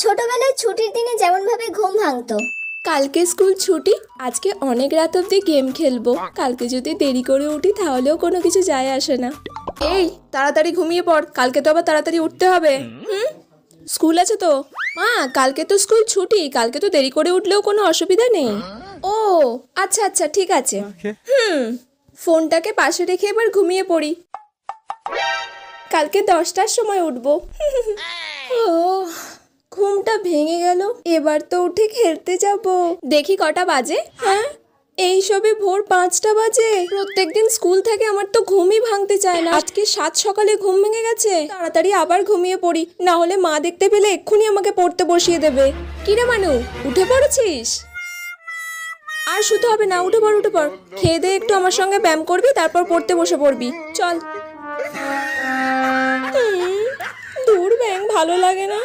ছোটবেলায় ছুটির দিনে যেমন ভাবে ঘুম ভাঙতো। কালকে স্কুল ছুটি, আজকে অনেক রাত অবধি গেম খেলবো। কালকে যদি দেরি করে উঠি তাহলেও কোনো কিছু যায় আসে না। এই তাড়াতাড়ি ঘুমিয়ে পড়, কালকে তো আবার তাড়াতাড়ি উঠতে হবে। স্কুল আছে তো? মা, কালকে তো স্কুল ছুটি, কালকে তো দেরি করে উঠলেও কোনো অসুবিধা নেই। ও আচ্ছা আচ্ছা, ঠিক আছে। ফোনটাকে পাশে রেখে এবার ঘুমিয়ে পড়ি। কালকে 10টার সময় উঠবো। ও, ঘুমটা ভেঙে গেল। এবার তো উঠে খেলতে যাব। দেখি কটা বাজে। হ্যাঁ, এই সবে ভোর 5টা বাজে। প্রত্যেকদিন স্কুল থেকে আমার তো ঘুমই ভাঙতে চায় না। আজকে 7 সকালে ঘুম ভেঙে গেছে। তাড়াতাড়ি আবার ঘুমিয়ে পড়ি, না হলে মা দেখতে পেলে এক্ষুনি আমাকে পড়তে বসিয়ে দেবে। কিরে মানু, উঠে পড়েছিস? আর শুতে হবে না, উঠে পড় উঠে পড়। খেয়ে দিয়ে একটু আমার সঙ্গে ব্যায়াম করবি, তারপর পড়তে বসে পড়বি। চল। দূর ব্যাং, ভালো লাগে না।